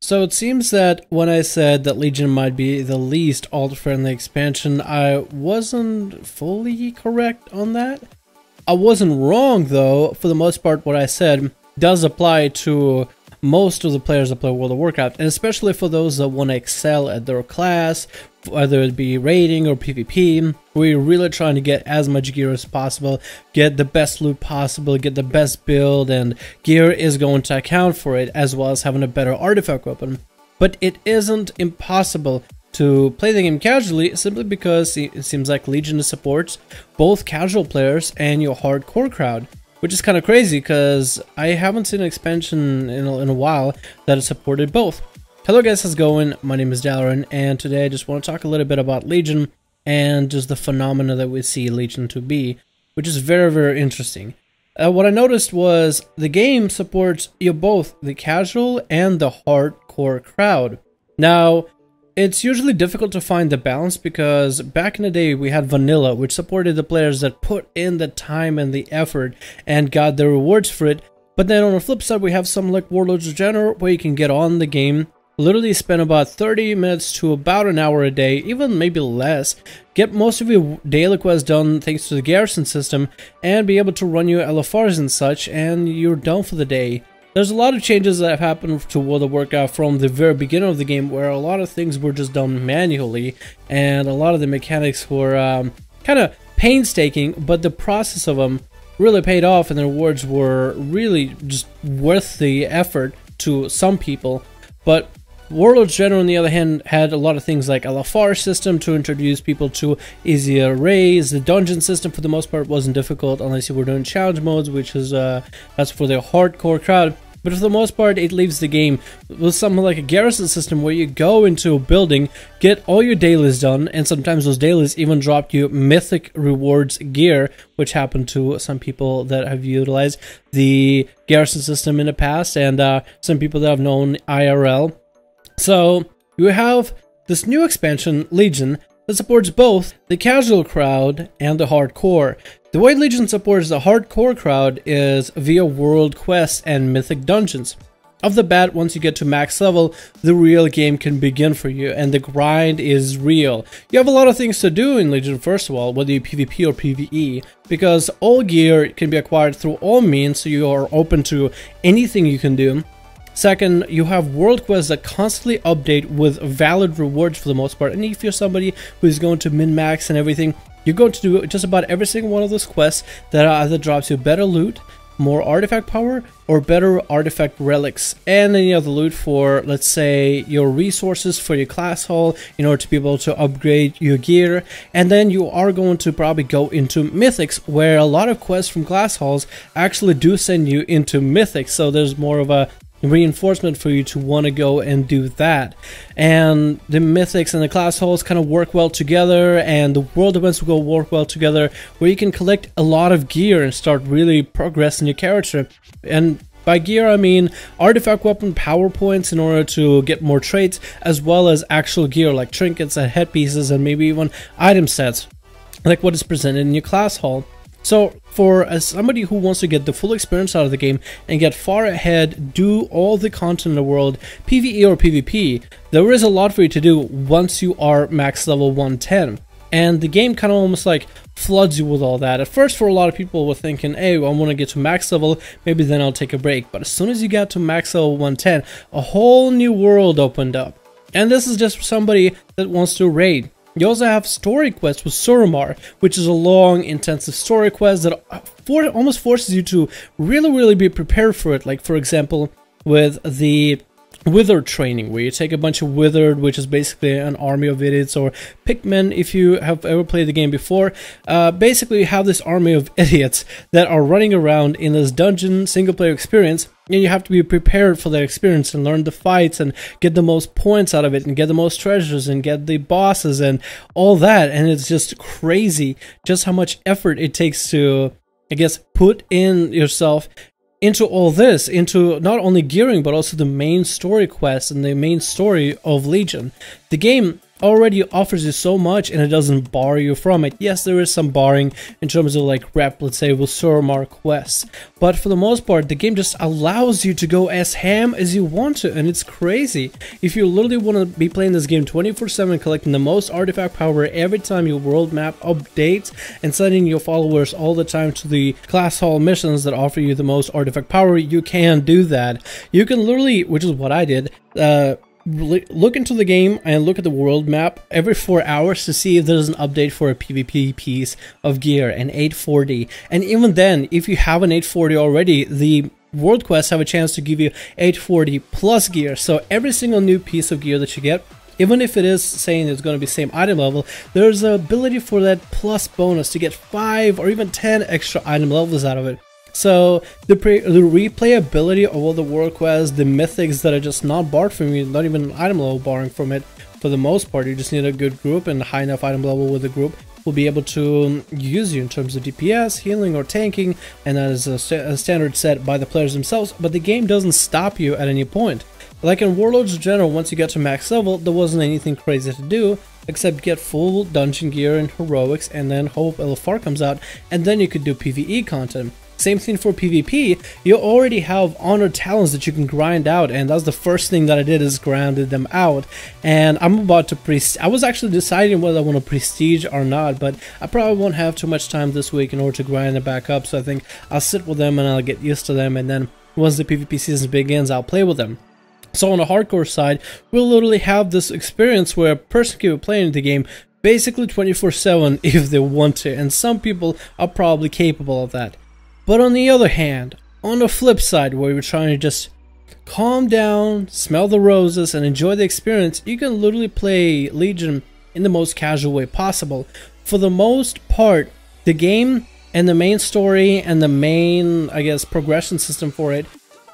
So it seems that when I said that Legion might be the least alt-friendly expansion, I wasn't fully correct on that. I wasn't wrong though. For the most part, what I said does apply to most of the players that play World of Warcraft, and especially for those that want to excel at their class, whether it be raiding or PvP, where you're really trying to get as much gear as possible, get the best loot possible, get the best build, and gear is going to account for it, as well as having a better artifact weapon. But it isn't impossible to play the game casually, simply because it seems like Legion supports both casual players and your hardcore crowd. Which is kind of crazy, because I haven't seen an expansion in a while that has supported both. Hello guys, how's it going? My name is Dalaran, and today I just want to talk a little bit about Legion and just the phenomena that we see Legion to be, which is very, very interesting. What I noticed was the game supports both the casual and the hardcore crowd. Now, it's usually difficult to find the balance, because back in the day we had vanilla, which supported the players that put in the time and the effort and got the rewards for it. But then on the flip side, we have something like Warlords of Draenor, where you can get on the game, literally spend about 30 minutes to about an hour a day, even maybe less, get most of your daily quests done thanks to the garrison system, and be able to run your LFRs and such, and you're done for the day. There's a lot of changes that have happened to World of Warcraft from the very beginning of the game, where a lot of things were just done manually, and a lot of the mechanics were kind of painstaking, but the process of them really paid off, and the rewards were really just worth the effort to some people. But Warlords General, on the other hand, had a lot of things like a LFR system to introduce people to easier raids. The dungeon system, for the most part, wasn't difficult unless you were doing challenge modes, which is that's for the hardcore crowd. But for the most part, it leaves the game with something like a garrison system, where you go into a building, get all your dailies done, and sometimes those dailies even drop you mythic rewards gear, which happened to some people that have utilized the garrison system in the past, and some people that have known IRL. So you have this new expansion, Legion, that supports both the casual crowd and the hardcore. The way Legion supports the hardcore crowd is via world quests and mythic dungeons. Off the bat, once you get to max level, the real game can begin for you, and the grind is real. You have a lot of things to do in Legion, first of all, whether you PvP or PvE, because all gear can be acquired through all means, so you are open to anything you can do. Second, you have world quests that constantly update with valid rewards for the most part, and if you're somebody who's going to min-max and everything, you're going to do just about every single one of those quests that either drops you better loot, more artifact power, or better artifact relics, and any other loot for, let's say, your resources for your class hall in order to be able to upgrade your gear. And then you are going to probably go into mythics, where a lot of quests from class halls actually do send you into mythics, so there's more of a reinforcement for you to want to go and do that. And the mythics and the class halls kind of work well together, and the world events will work well together, where you can collect a lot of gear and start really progressing your character. And by gear, I mean artifact weapon power points in order to get more traits, as well as actual gear like trinkets and headpieces, and maybe even item sets like what is presented in your class hall. So for somebody who wants to get the full experience out of the game and get far ahead, do all the content in the world, PvE or PvP, there is a lot for you to do once you are max level 110. And the game kind of almost like floods you with all that. At first, for a lot of people, were thinking, hey, I want to get to max level, maybe then I'll take a break. But as soon as you got to max level 110, a whole new world opened up. And this is just for somebody that wants to raid. You also have story quests with Suramar, which is a long, intensive story quest that almost forces you to really be prepared for it. Like, for example, with the Withered training, where you take a bunch of Withered, which is basically an army of idiots, or Pikmin if you have ever played the game before. Basically, you have this army of idiots that are running around in this dungeon single-player experience, and you have to be prepared for that experience and learn the fights and get the most points out of it and get the most treasures and get the bosses and all that. And it's just crazy just how much effort it takes to, I guess, put in yourself into all this, into not only gearing, but also the main story quests and the main story of Legion. The game already offers you so much and it doesn't bar you from it. Yes, there is some barring in terms of like rep, let's say with Suramar quests, but for the most part the game just allows you to go as ham as you want to, and it's crazy. If you literally want to be playing this game 24/7, collecting the most artifact power every time your world map updates and sending your followers all the time to the class hall missions that offer you the most artifact power, you can do that. You can literally, which is what I did, look into the game and look at the world map every 4 hours to see if there's an update for a PvP piece of gear, an 840. And even then, if you have an 840 already, the world quests have a chance to give you 840 plus gear. So every single new piece of gear that you get, even if it is saying it's going to be same item level, there's an ability for that plus bonus to get 5 or even 10 extra item levels out of it. So the replayability of all the world quests, the mythics that are just not barred from you, not even item level barring from it for the most part, you just need a good group and a high enough item level with the group will be able to use you in terms of DPS, healing or tanking, and that is a standard set by the players themselves, but the game doesn't stop you at any point. Like in Warlords in general, once you get to max level, there wasn't anything crazy to do except get full dungeon gear and heroics and then hope LFR comes out, and then you could do PvE content. Same thing for PvP, you already have honored talents that you can grind out, and that's the first thing that I did, is grinded them out. And I'm about to I was actually deciding whether I want to prestige or not, but I probably won't have too much time this week in order to grind it back up, so I think I'll sit with them and I'll get used to them, and then once the PvP season begins, I'll play with them. So on the hardcore side, we'll literally have this experience where a person can be playing the game basically 24/7 if they want to, and some people are probably capable of that. But on the other hand, on the flip side, where you're trying to just calm down, smell the roses, and enjoy the experience, you can literally play Legion in the most casual way possible. For the most part, the game and the main story and the main, I guess, progression system for it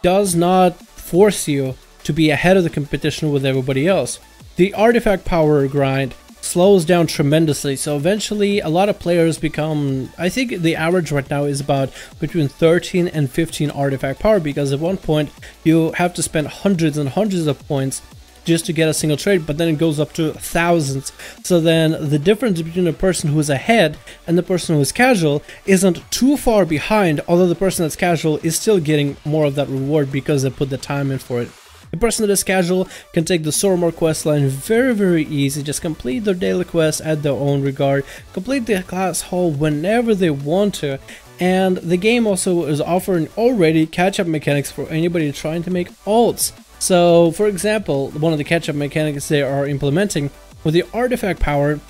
does not force you to be ahead of the competition with everybody else. The artifact power grind slows down tremendously, so eventually a lot of players become, I think the average right now is about between 13 and 15 artifact power, because at one point you have to spend hundreds and hundreds of points just to get a single trade, but then it goes up to thousands. So then the difference between the person who is ahead and the person who is casual isn't too far behind, although the person that's casual is still getting more of that reward because they put the time in for it. The person that is casual can take the Suramar questline very easy, just complete their daily quests at their own regard, complete the class hall whenever they want to, and the game also is offering already catch-up mechanics for anybody trying to make alts. So for example, one of the catch-up mechanics they are implementing with the artifact power,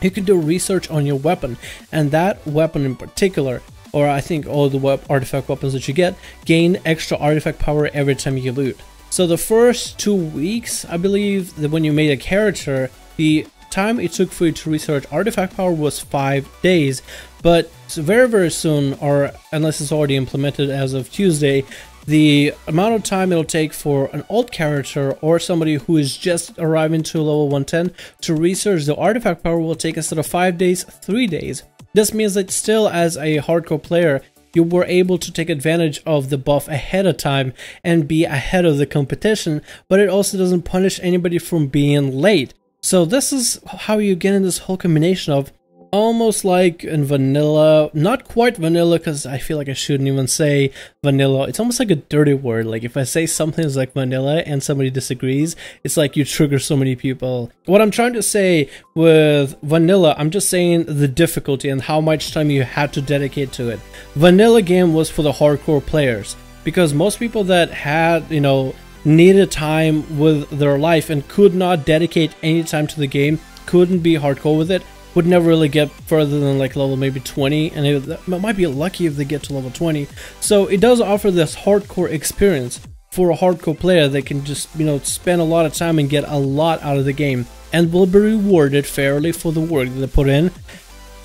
you can do research on your weapon, and that weapon in particular, or I think all the artifact weapons that you get, gain extra artifact power every time you loot. So the first 2 weeks, I believe, that when you made a character, the time it took for you to research artifact power was 5 days. But very soon, or unless it's already implemented as of Tuesday, the amount of time it'll take for an alt character or somebody who is just arriving to level 110 to research the artifact power will take, instead of 5 days, 3 days. This means that still, as a hardcore player, you were able to take advantage of the buff ahead of time and be ahead of the competition, but it also doesn't punish anybody from being late. So this is how you get in this whole combination of almost like in vanilla, not quite vanilla, because I feel like I shouldn't even say vanilla. It's almost like a dirty word. Like if I say something is like vanilla and somebody disagrees, it's like you trigger so many people. What I'm trying to say with vanilla, I'm just saying the difficulty and how much time you had to dedicate to it. Vanilla game was for the hardcore players, because most people that had, you know, needed time with their life and could not dedicate any time to the game, couldn't be hardcore with it, would never really get further than like level maybe 20, and it might be lucky if they get to level 20. So it does offer this hardcore experience for a hardcore player that can just, you know, spend a lot of time and get a lot out of the game, and will be rewarded fairly for the work that they put in.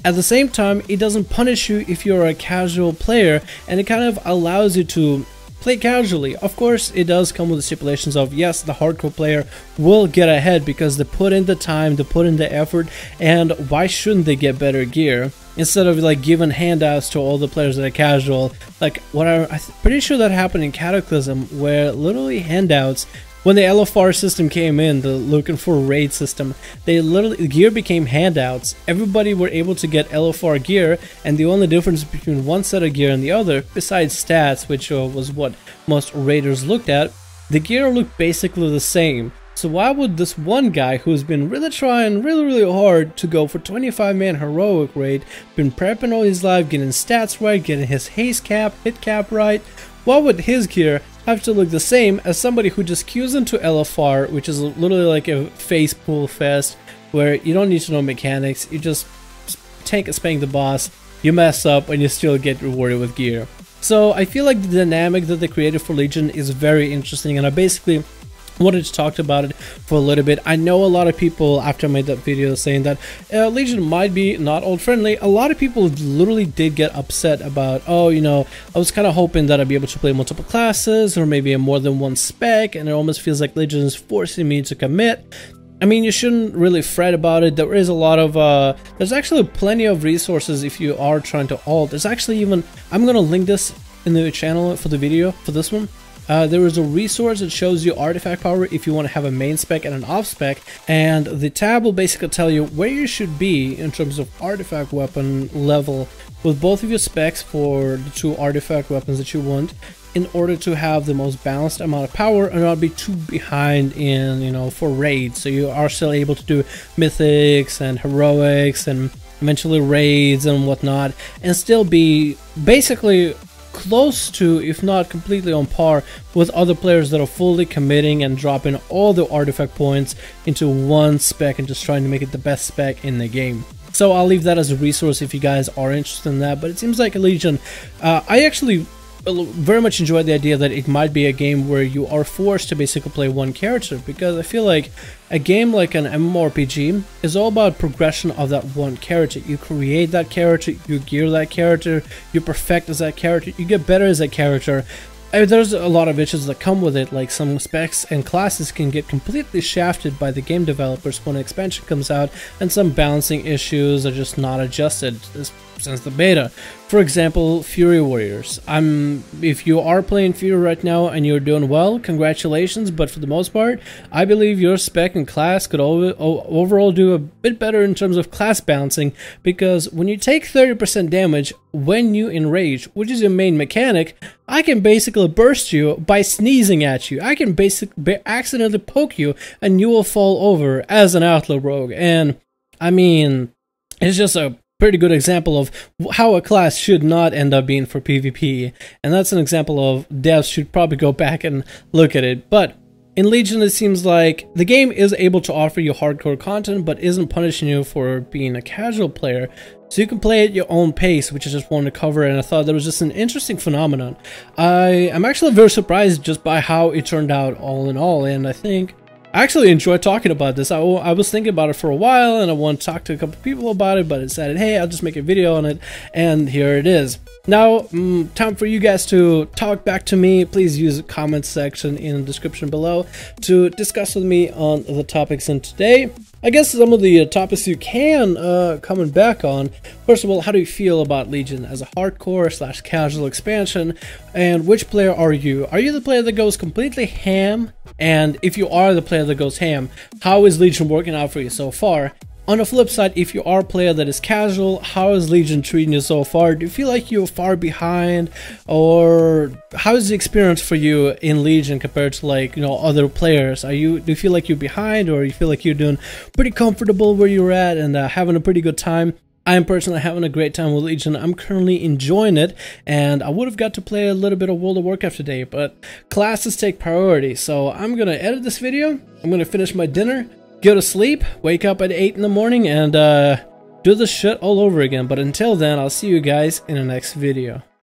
At the same time, it doesn't punish you if you're a casual player, and it kind of allows you to play casually. Of course, it does come with the stipulations of, yes, the hardcore player will get ahead because they put in the time, they put in the effort, and why shouldn't they get better gear? Instead of like giving handouts to all the players that are casual, like what I'm pretty sure that happened in Cataclysm, where literally handouts When the LFR system came in, the looking for raid system, the gear became handouts. Everybody were able to get LFR gear, and the only difference between one set of gear and the other, besides stats, which was what most raiders looked at, the gear looked basically the same. So why would this one guy who's been really trying really hard to go for 25-man heroic raid, been prepping all his life, getting stats right, getting his haste cap, hit cap right, why would his gear have to look the same as somebody who just queues into LFR, which is literally like a face pool fest where you don't need to know mechanics, you just tank a spank the boss, you mess up, and you still get rewarded with gear. So I feel like the dynamic that they created for Legion is very interesting, and I basically wanted to talk about it for a little bit. I know a lot of people after I made that video saying that Legion might be not old friendly. A lot of people literally did get upset about, oh, you know, I was kind of hoping that I'd be able to play multiple classes or maybe more than one spec, and it almost feels like Legion is forcing me to commit. I mean, you shouldn't really fret about it. There is a lot of, there's actually plenty of resources if you are trying to alt. There's actually even, I'm going to link this in the channel for the video for this one. There is a resource that shows you artifact power if you want to have a main spec and an off spec, and the tab will basically tell you where you should be in terms of artifact weapon level with both of your specs for the two artifact weapons that you want, in order to have the most balanced amount of power and not be too behind in, you know, for raids. So you are still able to do mythics and heroics and eventually raids and whatnot, and still be basically close to, if not completely on par with other players that are fully committing and dropping all the artifact points into one spec and just trying to make it the best spec in the game. So I'll leave that as a resource if you guys are interested in that. But it seems like Legion, I actually very much enjoy the idea that it might be a game where you are forced to basically play one character, because I feel like a game like an MMORPG is all about progression of that one character. You create that character, you gear that character, you perfect as that character, you get better as that character. There's a lot of issues that come with it, like some specs and classes can get completely shafted by the game developers when an expansion comes out, and some balancing issues are just not adjusted since the beta. For example, Fury Warriors. If you are playing Fury right now and you're doing well, congratulations, but for the most part, I believe your spec and class could overall do a bit better in terms of class balancing, because when you take 30% damage when you enrage, which is your main mechanic, I can basically burst you by sneezing at you. I can basically accidentally poke you and you will fall over as an outlaw rogue. And I mean, it's just a pretty good example of how a class should not end up being for PvP, and that's an example of devs should probably go back and look at it. But in Legion, it seems like the game is able to offer you hardcore content, but isn't punishing you for being a casual player, so you can play at your own pace, which I just wanted to cover, and I thought that was just an interesting phenomenon. I'm actually very surprised just by how it turned out all in all, and I think I actually enjoyed talking about this. I was thinking about it for a while, and I wanted to talk to a couple people about it, but I decided, hey, I'll just make a video on it, and here it is. Now, time for you guys to talk back to me. Please use the comment section in the description below to discuss with me on the topics in today. I guess some of the topics you can comment back on. First of all, how do you feel about Legion as a hardcore / casual expansion? And which player are you? Are you the player that goes completely ham? And if you are the player that goes ham, how is Legion working out for you so far? On the flip side, if you are a player that is casual, how is Legion treating you so far? Do you feel like you're far behind, or how is the experience for you in Legion compared to, like, you know, other players? Do you feel like you're behind, or you feel like you're doing pretty comfortable where you're at and having a pretty good time? I am personally having a great time with Legion. I'm currently enjoying it, and I would have got to play a little bit of World of Warcraft today, but classes take priority. So I'm gonna edit this video, I'm gonna finish my dinner, go to sleep, wake up at 8 in the morning, and do this shit all over again. But until then, I'll see you guys in the next video.